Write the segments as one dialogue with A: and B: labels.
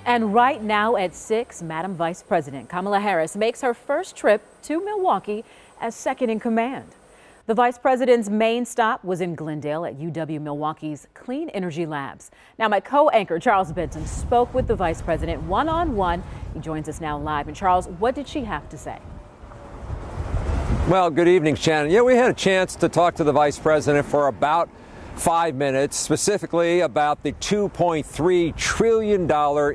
A: And right now at 6, Madam Vice President Kamala Harris makes her first trip to Milwaukee as second in command. The Vice President's main stop was in Glendale at UW-Milwaukee's Clean Energy Labs. Now, my co-anchor Charles Benson spoke with the Vice President one-on-one. He joins us now live. And Charles, what did she have to say?
B: Well, good evening, Shannon. Yeah, we had a chance to talk to the Vice President for about 5 minutes, specifically about the $2.3 trillion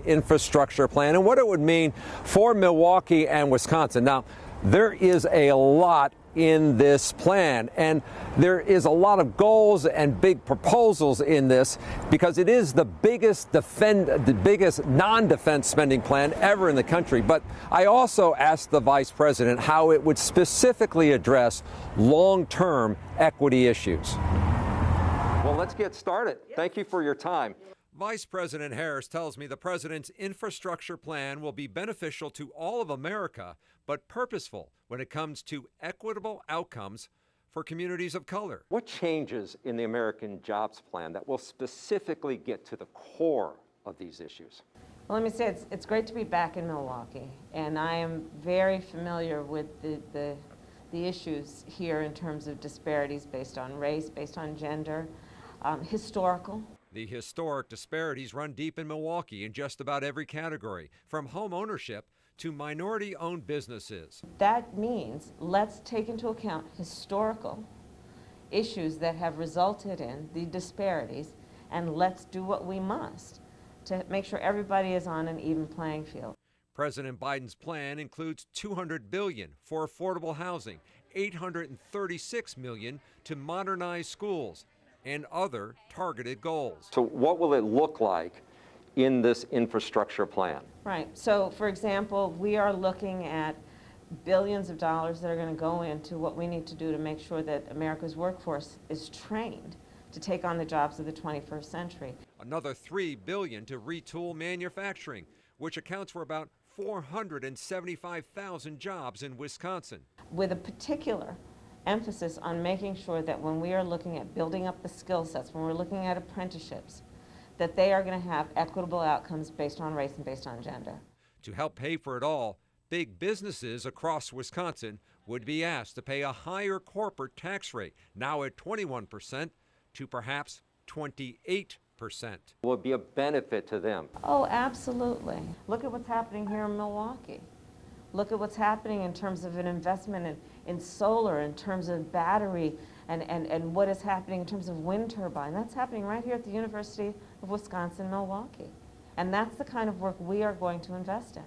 B: infrastructure plan and what it would mean for Milwaukee and Wisconsin. Now, there is a lot in this plan, and there is a lot of goals and big proposals in this because it is the biggest non-defense spending plan ever in the country. But I also asked the Vice President how it would specifically address long-term equity issues. Well, let's get started. Thank you for your time. Vice President Harris tells me the president's infrastructure plan will be beneficial to all of America, but purposeful when it comes to equitable outcomes for communities of color. What changes in the American Jobs Plan that will specifically get to the core of these issues?
C: Well, let me say it's great to be back in Milwaukee, and I am very familiar with the issues here in terms of disparities based on race, based on gender, historical.
B: The historic disparities run deep in Milwaukee in just about every category, from home ownership to minority-owned businesses.
C: That means let's take into account historical issues that have resulted in the disparities, and let's do what we must to make sure everybody is on an even playing field.
B: President Biden's plan includes $200 billion for affordable housing, $836 million to modernize schools, and other targeted goals. So what will it look like in this infrastructure plan?
C: Right. So, for example, we are looking at billions of dollars that are going to go into what we need to do to make sure that America's workforce is trained to take on the jobs of the 21st century.
B: Another $3 billion to retool manufacturing, which accounts for about 475,000 jobs in Wisconsin.
C: With a particular emphasis on making sure that when we are looking at building up the skill sets, when we're looking at apprenticeships, that they are going to have equitable outcomes based on race and based on gender.
B: To help pay for it all, big businesses across Wisconsin would be asked to pay a higher corporate tax rate, now at 21%, to perhaps 28%. Will it be a benefit to them?
C: Oh, absolutely. Look at what's happening here in Milwaukee. Look at what's happening in terms of an investment in solar, in terms of battery, and what is happening in terms of wind turbine. That's happening right here at the University of Wisconsin-Milwaukee. And that's the kind of work we are going to invest in.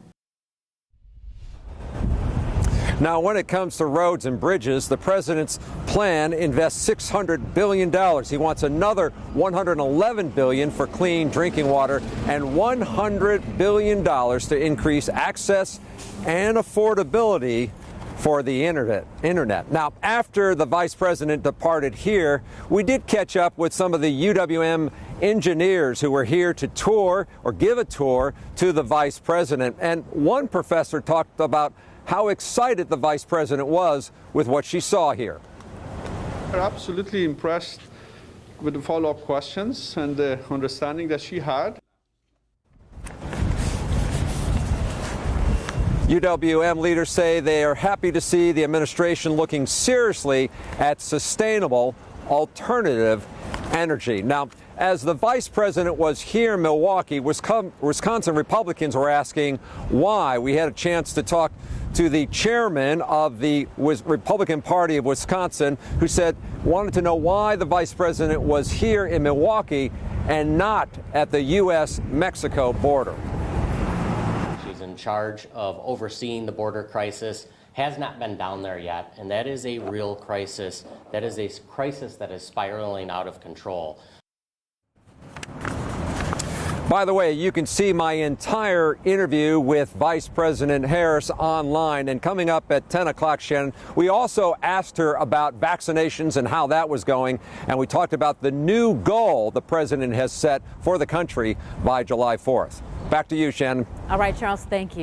B: Now, when it comes to roads and bridges, the president's plan invests $600 billion. He wants another $111 billion for clean drinking water and $100 billion to increase access and affordability for the internet. Now, after the vice president departed here, we did catch up with some of the UWM engineers who were here to tour or give a tour to the vice president. And one professor talked about how excited the vice president was with what she saw here.
D: We're absolutely impressed with the follow-up questions and the understanding that she had.
B: UWM leaders say they are happy to see the administration looking seriously at sustainable alternative energy. Now, as the vice president was here in Milwaukee, Wisconsin Republicans were asking why. We had a chance to talk to the chairman of the Republican Party of Wisconsin, who wanted to know why the vice president was here in Milwaukee and not at the U.S.-Mexico border.
E: She's in charge of overseeing the border crisis, has not been down there yet, and that is a real crisis. That is a crisis that is spiraling out of control.
B: By the way, you can see my entire interview with Vice President Harris online. And coming up at 10 o'clock, Shannon, we also asked her about vaccinations and how that was going. And we talked about the new goal the president has set for the country by July 4th. Back to you, Shannon.
A: All right, Charles, thank you.